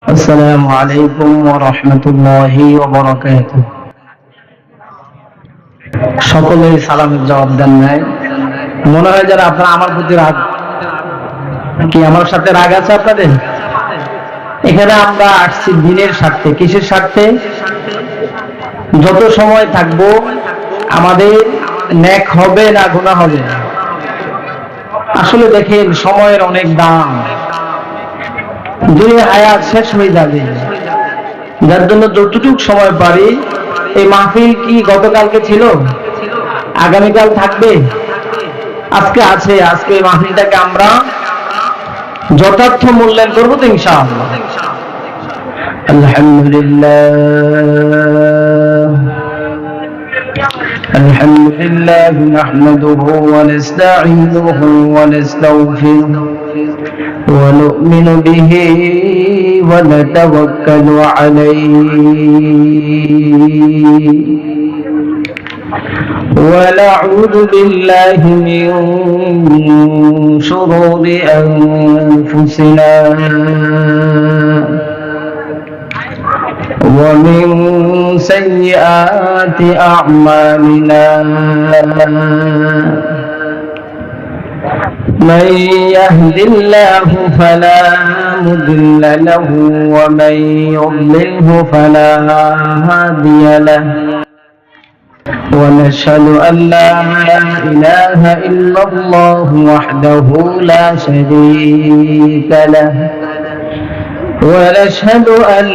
আসসালামু আলাইকুম ওয়া রাহমাতুল্লাহি ওয়া বারাকাতুহু। সকলেই সালামের জবাব দেন নাই। মনে হয় যারা আপনারা আমার প্রতি রাগ, কি আমার সাথে রাগ আছে আপনাদের? এখানে আমরা আসছি দিনের স্বার্থে। কিসের স্বার্থে? যত সময় থাকবো আমাদের নেক হবে না গুনাহ হবে? আসলে দেখেন সময়ের অনেক দাম। দুনিয়া হায়াত শেষ হয়ে যাবে, যার জন্য যতটুকু সময় পারি। এই মাহফিল কি গতকালকে ছিল? আগামীকাল থাকবে? আজকে আছে। আজকে এই মাহফিলটাকে আমরা যথার্থ মূল্যায়ন করবো তো ইনশাআল্লাহ। আলহামদুলিল্লাহ আলহামদুলিল্লাহ নাহমাদুহু ওয়া নাস্তাঈনুহু ওয়া নাস্তাগফিরুহু ওয়া নু'মিনু বিহি ওয়া নাতাওয়াক্কালু আলাইহি ওয়া নাউযু বিল্লাহি মিন শুরুরি আনফুসিনা ومن سيئات أعمالنا من يهد الله فلا مضل له ومن يضلله فلا هادي له ونشهد أن لا إله إلا الله وحده لا شريك له ونشهد أن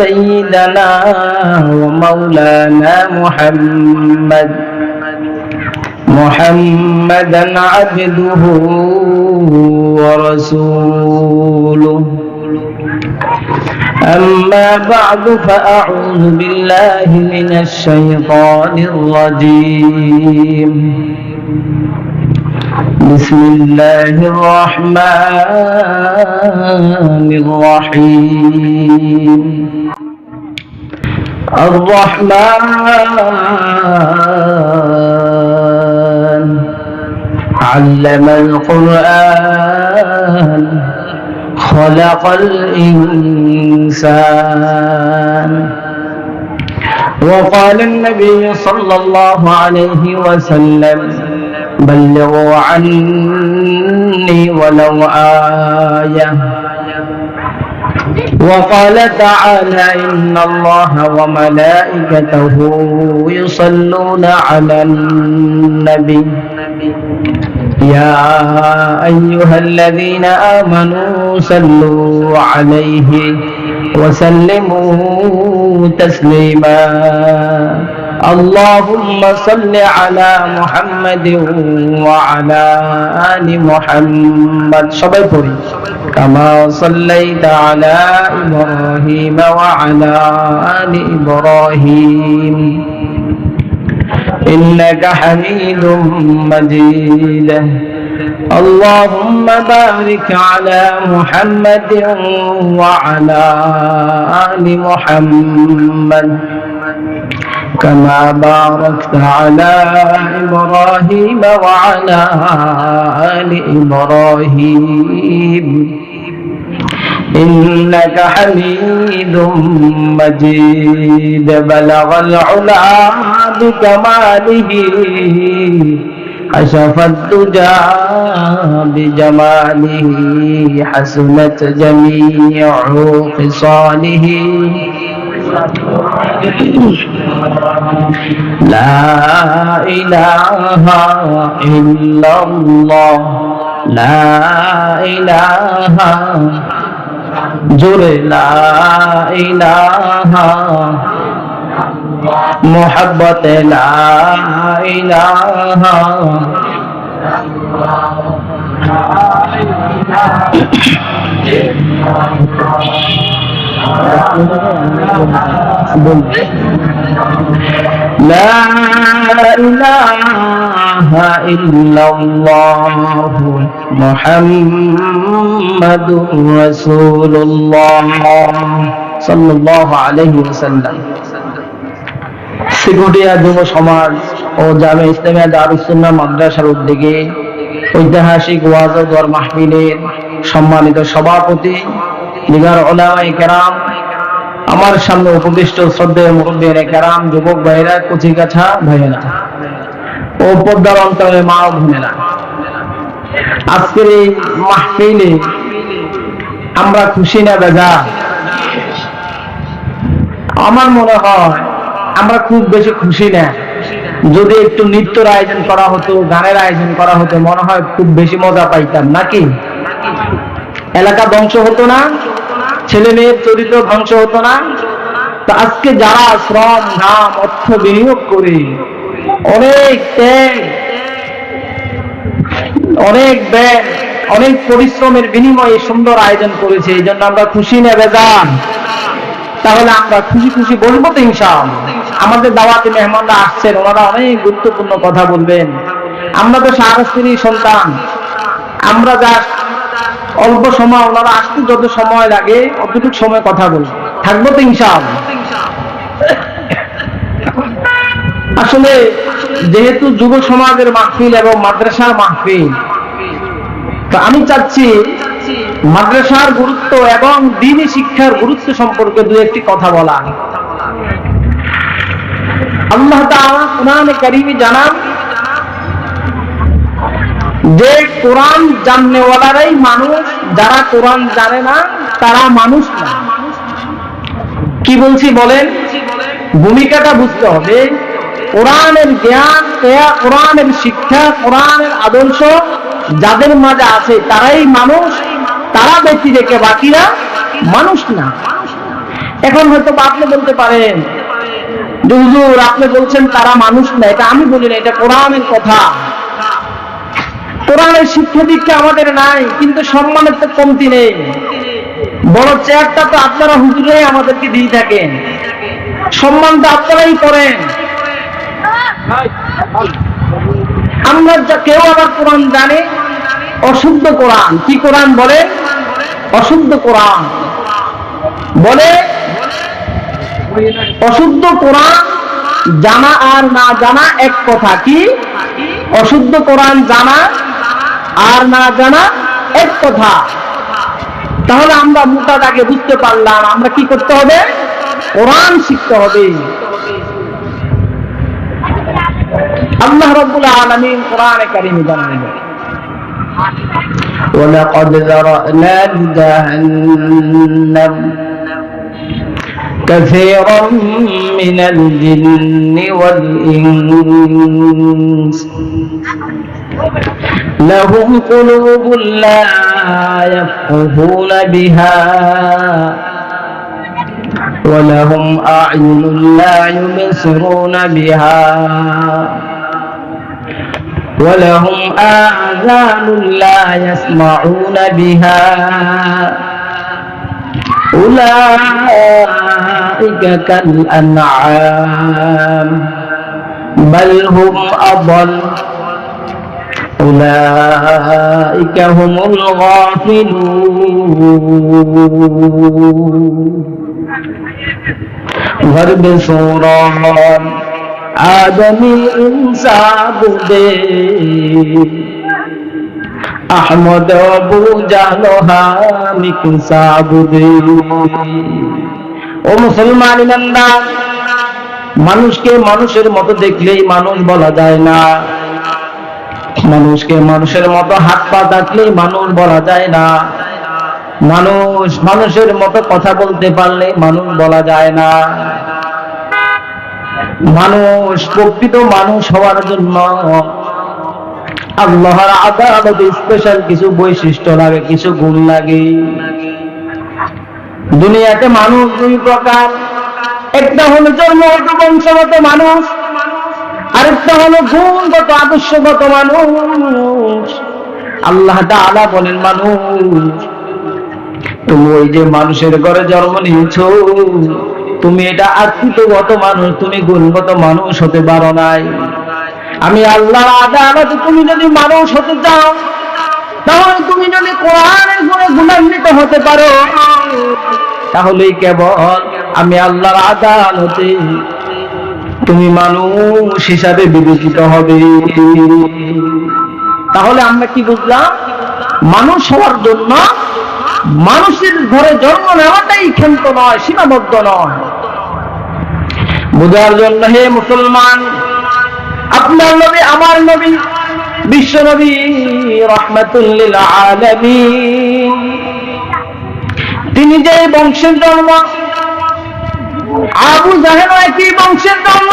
سيدنا ومولانا محمدا عبده ورسوله. أما بعد فأعوذ بالله من الشيطان الرجيم. بسم الله الرحمن الرحيم. الرحمن علم القرآن خلق الإنسان. وقال النبي صلى الله عليه وسلم بلغوا عني ولو آية. وقال تعالى إن الله وملائكته يصلون على النبي يا أيها الذين آمنوا صلوا عليه وسلموا تسليما. اللهم صل على محمد وعلى آل محمد সবাই পড়ি كما صليت على إبراهيم وعلى آل إبراهيم إنك حميد مجيد. اللهم بارك على محمد وعلى آل محمد كما باركت على إبراهيم وعلى آل إبراهيم إنك حميد مجيد. بلغ العلا بكماله كشف الدجى بجماله حسنت جميع خصاله. لا إله إلا الله لا إله জোরে লা ইলাহা মোহাব্বতে লা ইলাহা لا إله إلا الله محمد رسول الله صلى الله عليه وسلم. সিকুটিয়া যুব সমাজ ও জামে ইসলামিয়া দারুস সুন্নাহ মাদ্রাসার উদ্যোগে ঐতিহাসিক ওয়াজ ও দোয়ার মাহফিলের সম্মানিত সভাপতি দিগার উলামায়ে কেরাম, আমার সামনে উপবিষ্ট শ্রদ্ধেয় মুরব্বিয়ানে কেরাম, যুবক ভাইরা, কচিকাছা ভাইয়েরা ও পর্দার অন্তরে মা ও বোনেরা, আজকের এই মাহফিলে আমরা খুশি না বেজার? আমার মনে হয় আমরা খুব বেশি খুশি না। যদি একটু নৃত্যের আয়োজন করা হতো, গানের আয়োজন করা হতো, মনে হয় খুব বেশি মজা পাইতাম, নাকি? এলাকা ধ্বংস হতো না, ছেলে মেয়ের চরিত্র ধ্বংস হতো না। তো আজকে যারা শ্রম, ঘাম, অর্থ বিনিয়োগ করে অনেক ত্যাগ, অনেক ব্যয়, অনেক পরিশ্রমের বিনিময়ে সুন্দর আয়োজন করেছে, এই জন্য আমরা খুশি না বেজার? তাহলে আমরা খুশি খুশি বলবো তো ইনশাআল্লাহ। আমাদের দাওয়াতে মেহমানরা আসছেন, ওনারা অনেক গুরুত্বপূর্ণ কথা বলবেন। আমরা তো শাহরাস্তিরই সন্তান, আমরা যা অল্প সময়, ওনারা আসতে যত সময় লাগে অতটুকু সময় কথা বলবো, থাকবো তো ইনশাআল্লাহ। আসলে যেহেতু যুব সমাজের মাহফিল এবং মাদ্রাসার মাহফিল, তো আমি চাচ্ছি মাদ্রাসার গুরুত্ব এবং দ্বীনি শিক্ষার গুরুত্ব সম্পর্কে দু একটি কথা বলা। আল্লাহ তাআলা কোরআনে কারীমে জানান যে কোরআন জাননেওয়ালারাই মানুষ, যারা কোরআন জানে না তারা মানুষ না। কি বলছি বলেন? ভূমিকাটা বুঝতে হবে। কোরআনের জ্ঞান, কোরআনের শিক্ষা, কোরআনের আদর্শ যাদের মাঝে আছে তারাই মানুষ, তারা ব্যক্তি দেখে বাকিরা মানুষ না। এখন হয়তো আপনি বলতে পারেন যে হুজুর আপনি বলছেন তারা মানুষ না, এটা আমি বলি না, এটা কোরআনের কথা। কোরআনের শিক্ষা দীক্ষা আমাদের নাই, কিন্তু সম্মানের তো কমতি নেই। বড় চেয়ারটা তো আপনারা হুজুরাই আমাদেরকে দিয়ে থাকেন, সম্মান তো আপনারাই করেন। আমরা কেউ আবার কোরআন জানে অশুদ্ধ কোরআন। কি কোরআন বলে? অশুদ্ধ কোরআন বলে। অশুদ্ধ কোরআন জানা আর না জানা এক কথা। কি? অশুদ্ধ কোরআন জানা আর না জানা এক কথা। তাহলে আমরা মোটা দাগে বুঝতে পারলাম আমরা কি করতে হবে? কোরআন শিখতে হবে। আল্লাহ রাব্বুল আলামিন কোরআনে কারীমে জানালেন, ওয়ালাকাদ যারা'না লিজাহান্নাম কাসীরাম মিনাল জিন্নি ওয়াল ইনস লাহুম কুলুবুন লা ইয়াফকাহুনা বিহা ওয়ালাহুম আ'য়ুনুন লা ইউবসিরুনা বিহা ولهم آذان لا يسمعون بها أولئك كالأنعام بل هم أضل أولئك هم الغافلون غرب سوران آدمی انسان دے احمد ابو جہل حامق صاحب دے। ও মুসলমান ইমানদার, মানুষকে মানুষের মতো দেখলেই মানুষ বলা যায় না, মানুষকে মানুষের মতো হাত পা থাকলেই মানুষ বলা যায় না, মানুষ মানুষের মতো কথা বলতে পারলে মানুষ বলা যায় না। মানুষ প্রকৃত মানুষ হওয়ার জন্য আল্লাহর আদালতে স্পেশাল কিছু বৈশিষ্ট্য লাগে, কিছু গুণ লাগে। দুনিয়াতে মানুষ দুই প্রকার, একটা হলো জন্মগত বংশগত মানুষ, আরেকটা হলো গুণগত আদর্শগত মানুষ। আল্লাহ তাআলা বলেন, মানুষ তুমি ওই যে মানুষের ঘরে জন্ম নিয়েছো, তুমি এটা আকৃতিগত মানুষ, তুমি গুণগত মানুষ হতে পারো নাই। আমি আল্লাহর আদালতে তুমি যদি মানুষ হতে চাও, তাহলে তুমি যদি কোরআনের গুণে গুণান্বিত হতে পারো, তাহলেই কেবল আমি আল্লাহর আদালতে তুমি মানুষ হিসাবে বিবেচিত হবে। তাহলে আমরা কি বুঝলাম? মানুষ হওয়ার জন্য মানুষের ঘরে জন্ম নেওয়াটাই ক্ষান্ত নয়, সীমাবদ্ধ নয়। বুঝার জন্য হে মুসলমান, আপনার নবী, আমার নবী, বিশ্ব নবী রাহমাতুল লিল আলামিন, তিনি যে বংশের জন্ম, আবু জাহেল একই বংশের জন্ম।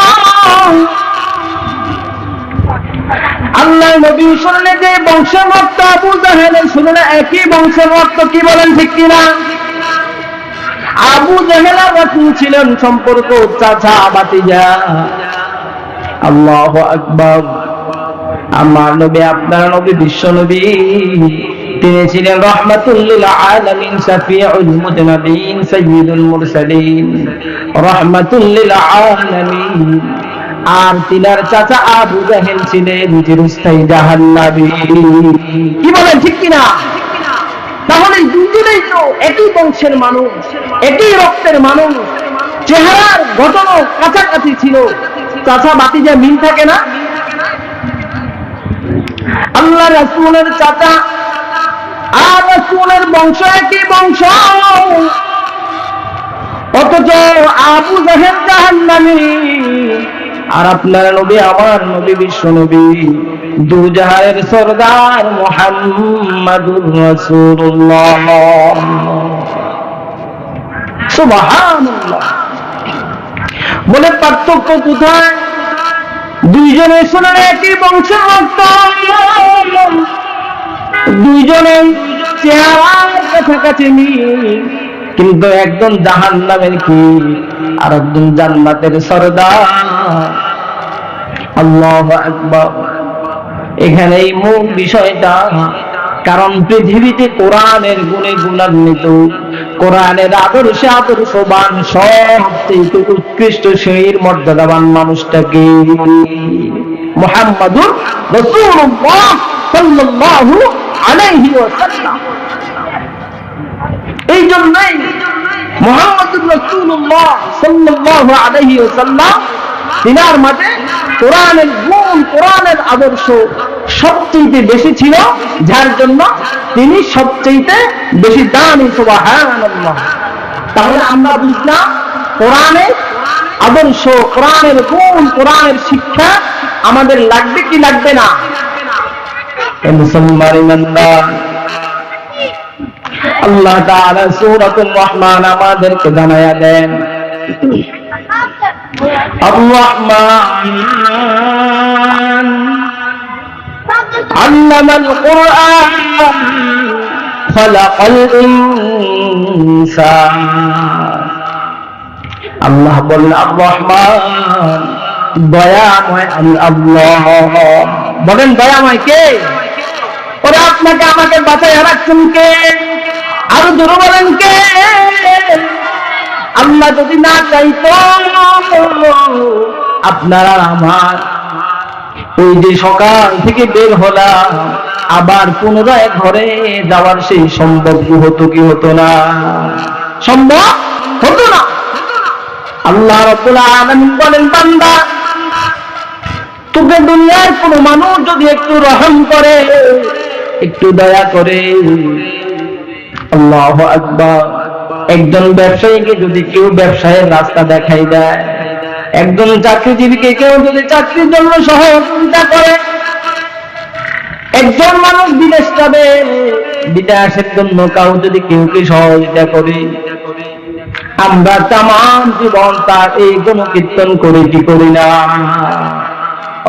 আল্লাহ নবী শুনলে যে বংশের রক্ত, আবু জাহেলের শুনলে একই বংশের রক্ত। কি বলেন, ঠিক কিনা? আবু জাহেল আর রাসূল ছিলেন সম্পর্ক চাচা ভাতিজা। আল্লাহু আকবার। আমার নবী, আপনার নবী, বিশ্ব নবী, তিনি ছিলেন রাহমাতুল লিল আলামিন, শাফিউল মুজনাবিন, সাইয়্যিদুল মুরসালিন, রাহমাতুল লিল আলামিন। আর তিনার চাচা আবু জাহেল ছিলেন চিরস্থায়ী জাহান্নামী। কি বলেন, ঠিক কিনা? তাহলে দুজনেই তো একই বংশের মানুষ, একই রক্তের মানুষ, চেহারার গঠনও কাছাকাছি ছিল। চাচা ভাতিজা মিল থাকে না? আল্লাহ রাসূলের চাচা আর রাসূলের বংশ একই বংশ, অথচ আবু জাহেল জাহান্নামী। আর আপনার নবী, আমার নবী, বিশ্ব নবী, দুজাহানের সরদার মুহাম্মাদুর রাসূলুল্লাহ। সুবহানাল্লাহ। বলে পার্থক্য কোথায়? দুইজনে শুনেন একই বংশের রক্ত, দুইজনে চেহারার কাছাকাছি মিল, কিন্তু একজন জাহান্নামের কি আর একজন জান্নাতের সরদার। আল্লাহু আকবার। এখানে এই মূল বিষয়টা, কারণ পৃথিবীতে কোরআনের গুণে গুণান্বিত, কোরআনের আদর্শে আদর্শবান, সবচেয়ে উৎকৃষ্ট শ্রেণীর মর্যাদাবান মানুষটাকে মুহাম্মাদুর রাসূলুল্লাহ সাল্লাল্লাহু আলাইহি ওয়াসাল্লাম। এই জন্যই মুহাম্মাদুর রাসূলুল্লাহ সাল্লাল্লাহু আলাইহি ওয়াসাল্লাম, তিনার মাঝে কোরআনের গুণ, কোরআনের আদর্শ সবচেয়ে বেশি ছিল, যার জন্য তিনি সবচেয়ে বেশি দামি। সুবহানাল্লাহ। তাহলে আমরা বুঝলাম কোরআনের আদর্শ, কোরআনের গুণ, কোরআনের শিক্ষা আমাদের লাগবে কি লাগবে না? মুসলমান ইমানদার, আল্লাহ তাআলা সূরাতুর রহমান আমাদেরকে জানায়া দেন, আর-রহমান আল্লামাল কুরআন খালাকাল ইনসান। আল্লাহ বলেন আর-রহমান, দয়াময় আমি আল্লাহ। বলেন দয়াময় কে? ওরা আপনাকে আমাকে বাঁচায় রাখছেন কে? আরো জোরে বলেন কে? আল্লাহ যদি না চাইতো, আপনারা আমার ওই যে সকাল থেকে বের হলাম, আবার পুনরায় ঘরে যাওয়ার সেই সম্ভব হতো কি হতো না? সম্ভব হতো না। আল্লাহ রাব্বুল আলামিন বলেন, বান্দা, তোকে দুনিয়ার কোন মানুষ যদি একটু রহম করে, একটু দয়া করে, আল্লাহু আকবার, একজন ব্যবসায়ীকে যদি কেউ ব্যবসায়ের রাস্তা দেখাই দেয়, একজন চাকরিজীবীকে কেউ যদি চাকরির জন্য সহযোগিতা করে, একজন মানুষ বিদেশ যাবে, বিদেশের জন্য কাউ যদি কেউ সহযোগিতা করে, আমরা তামাম জীবন তার এই গুণকীর্তন করি কি করি না?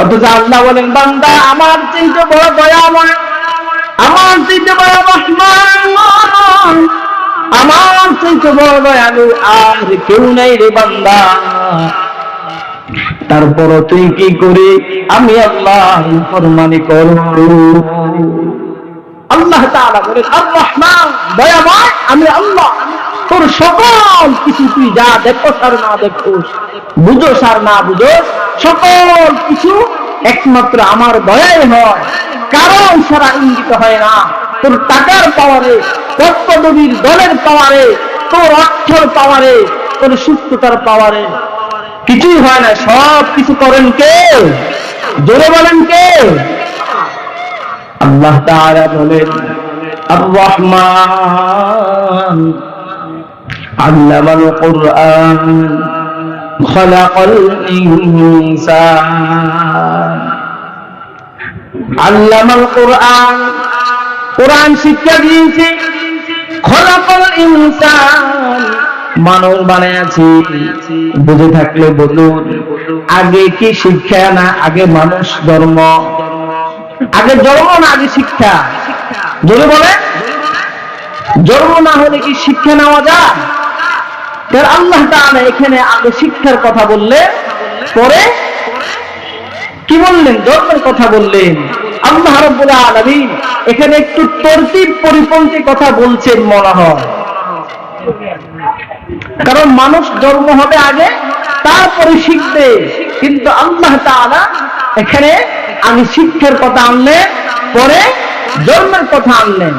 অথচ আল্লাহ বলেন, বান্দা, আমার চাইতে বড় দয়াময়, আমার চাইতে বড় রহমান, আমার চাইতে বড় দয়ালু আর কেউ নাই রে বান্দা। তারপর তুই কি করে আমি আল্লাহর ফরমানি করো? আল্লাহ তাআলা বলেন, আর-রহমান, দয়াময় আমি আল্লাহ। তোর সকল কিছু তুই যা দেখো আর না দেখো, বুঝো আর না বুঝো, সকল কিছু একমাত্র আমার দয়াই হয়, কারণ সারা ইঙ্গিত হয় না। তোর টাকার পাওয়ারে, তোর পদবীর দলের পাওয়ারে, তোর অর্থের পাওয়ারে, তোর সুস্থতার পাওয়ারে কিছুই হয় না। সব কিছু করেন কে? জোরে বলেন কে? আল্লাহ তাআলা বলেন, الرحمن علم القرآن خلق الإنسان علم القرآن قرآن শিক্ষা দিয়েছে খলাকাল ইনসান মানুষ বানাইছে বুঝে থাকলে বলুন আগে কি শিক্ষা না আগে মানুষ জন্ম আগে জন্ম না আগে শিক্ষা যদি বলে জন্ম না হলে কি শিক্ষা নেওয়া যায় তার আল্লাহ তাআলা এখানে আগে শিক্ষার কথা বললে পরে কি বললেন জন্মের কথা বললেন আল্লাহ রাব্বুল আলামিন এখানে একটু তরতিব পরিপন্থী কথা বলছেন মনে হয় কারণ মানুষ জন্ম হবে আগে তারপরে শিখবে কিন্তু আল্লাহ তাআলা এখানে আগে শিক্ষার কথা আনলেন পরে জন্মের কথা আনলেন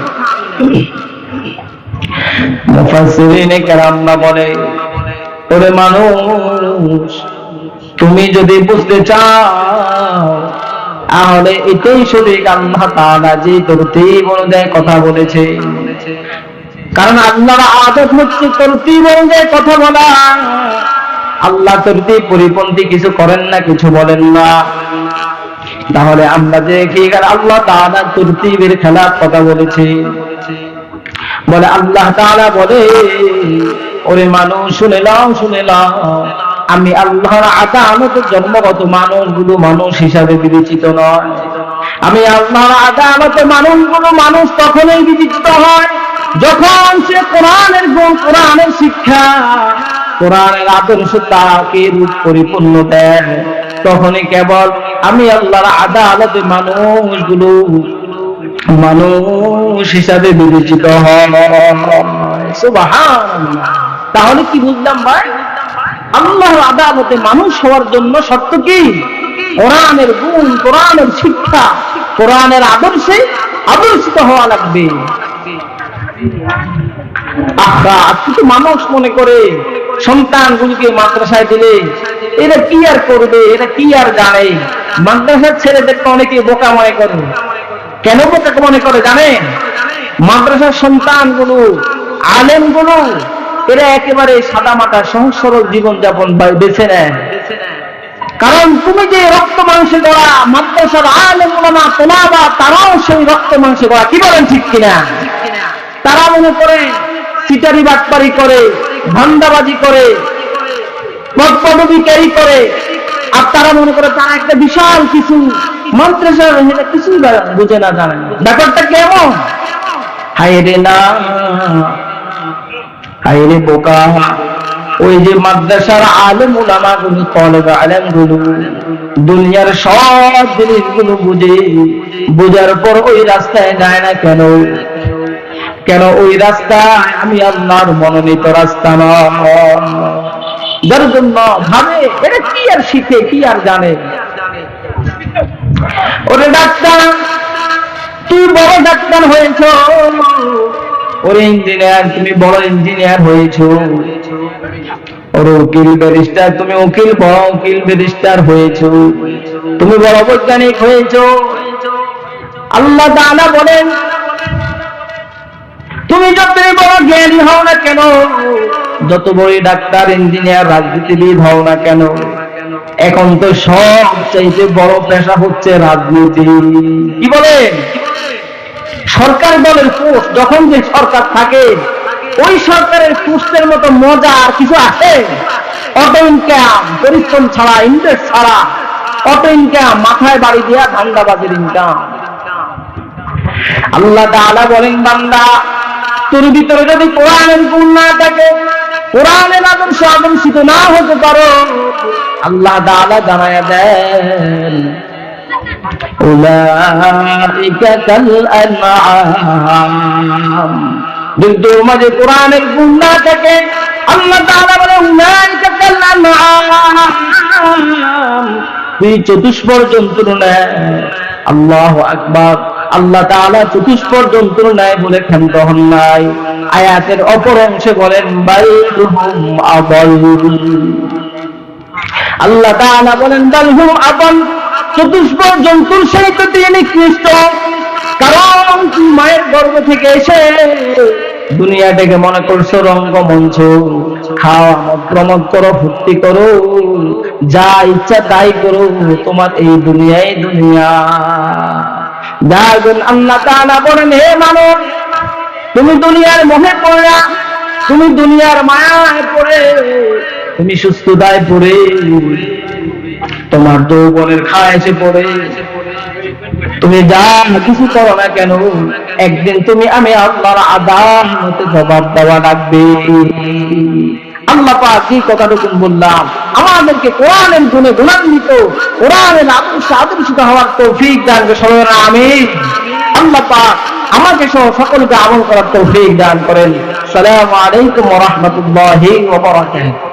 মুফাসসিরিনে কেরামরা বলে ওরে মানুষ তুমি যদি বুঝতে চাও তাহলে এটাই সঠিক আল্লাহ তাআলা যে তরতিব অনুযায়ী কথা বলেছে কারণ আল্লাহর আদত হচ্ছে তরতিব অনুযায়ী কথা বলা আল্লাহ তরতিব পরিপন্থী কিছু করেন না কিছু বলেন না তাহলে আমরা যে কি আল্লাহ তাআলা তরতিবের খেলাফ কথা বলেছে বলে আল্লাহ তাআলা বলে ওরে মানুষ শুনে নাও আমি আল্লাহর আদালতে জন্মগত মানুষগুলো মানুষ হিসাবে বিবেচিত নয় আমি আল্লাহর আদালতে মানুষগুলো মানুষ তখনই বিবেচিত হয় যখন সে কোরআনের গুণ কোরআনের শিক্ষা কোরআনের আদর্শ তাকে রূপ পরিপূর্ণ দেয় তখনই কেবল আমি আল্লাহর আদালতে মানুষগুলো মানুষ হিসাবে বিবেচিত হয় সুবহানাল্লাহ তাহলে কি বুঝলাম ভাই আল্লাহর আদালতে মানুষ হওয়ার জন্য শর্ত কি কোরআনের গুণ কোরআনের শিক্ষা কোরআনের আদর্শে আদর্শিত হওয়া লাগবে আজকে তো মানুষ মনে করে সন্তানগুলোকে মাদ্রাসায় দিলে এরা কি আর করবে এরা কি আর জানে মাদ্রাসার ছেলেদেরকে অনেকে বোকা মনে করে কেন বোকা মনে করে জানেন মাদ্রাসার সন্তানগুলো আলেমগুলো এরা একেবারে সাদামাটা সহজ সরল জীবনযাপন বেছে নেয় কারণ তুমি যে রক্ত মাংসে গড়া মাদ্রাসার আলেম ওলামা তোলাবা তারাও সেই রক্ত মাংসে গড়া কি বলেন ঠিক কিনা তারা মনে করে চিটারি বাটপারি করে ধান্দাবাজি করে পদবি করে আর তারা মনে করে তারা একটা বিশাল কিছু মাদ্রাসার কিছুই বুঝে না জানে না ব্যাপারটা কেমন হায়রে না হায়রে বোকা ওই যে মাদ্রাসার আলেম ওলামা গুলো তলেবে আলেম গুলো দুনিয়ার সব জিনিসগুলো বুঝার পর ওই রাস্তায় যায় না কেন ওই রাস্তায় আমি আল্লাহর মনোনীত রাস্তা নয় যার জন্য ভাবে এটা কি আর শিখে কি আর জানে ওরে ডাক্তার তুই বড় ডাক্তার হয়েছ ওরে ইঞ্জিনিয়ার তুমি বড় ইঞ্জিনিয়ার হয়েছ ওরে উকিল ব্যারিস্টার তুমি বড় উকিল ব্যারিস্টার হয়েছ তুমি বড় বৈজ্ঞানিক হয়েছ আল্লাহ তাআলা বলেন তুমি যতই বড় জ্ঞানী হও না কেন যত বড় ডাক্তার ইঞ্জিনিয়ার রাজনীতিবিদ হও না কেন এখন তো সবচাইতে বড় পেশা হচ্ছে রাজনীতি কি বলেন সরকার দলের পোস্ট যখন যে সরকার থাকে ওই সরকারের পোস্টের মতো মজা আর কিছু আছে অটো ইনকাম পরিশ্রম ছাড়া ইনভেস্ট ছাড়া অটো ইনকাম মাথায় বাড়ি দেয়া ধান্দাবাজির ইনকাম আল্লাহ তাআলা বলেন বান্দা তোর ভিতরে যদি কোরআনের গুণ না থাকে কোরআনের আদর্শ আদর্শিত না হতে পারো আল্লাহ তাআলা জানায়া দেন উলাইকা কাল আনআম যদি তোর মাঝে কোরআনের গুণ না থাকে আল্লাহ তাআলা বলে উলাইকা কাল আনআম তুই চতুষ্পদ জন্তুর ন্যায় আল্লাহু আকবার আল্লাহ তাআলা চতুষ্পদ জন্তুর ন্যায় বলে ক্ষান্ত হন নাই আয়াতের অপর অংশে বলেন বালহুম আবাল আল্লাহ তাআলা বলেন বালহুম আবাল চতুষ্পদ জন্তুর সাথে তিনি নিকৃষ্ট কারণ তুমি মায়ের গর্ভ থেকে এসে দুনিয়াটাকে মনে করছো রঙ্গমঞ্চ। খাওয়া মত প্রমোদ করো, ফুর্তি করো, যা ইচ্ছা তাই করো, তোমার এই দুনিয়ায় দুনিয়া। যার আল্লাহ তাআলা বলেন, হে মানব, তুমি দুনিয়ার মোহে পড়া, তুমি দুনিয়ার মায়ায় পড়ে, তুমি সুস্থতায় পড়ে, তোমার যৌবনের খায়েশে পড়ে তুমি যা কিছু করো না কেন, একদিন তুমি আমি আল্লাহর আদালতে জবাব দেওয়া লাগবে। আল্লাহ পাক যে কথাটুকু বললাম, আমাদেরকে কোরআনের গুণে গুণান্বিত, কোরআনের আদর্শে আদর্শিত হওয়ার তৌফিক দান করে সবাই আমিন। আল্লাহ পাক আমাকে সহ সকলকে আমল করার তৌফিক দান করেন। আসসালামু আলাইকুম ওয়া রাহমাতুল্লাহি ওয়া বারাকাতুহু।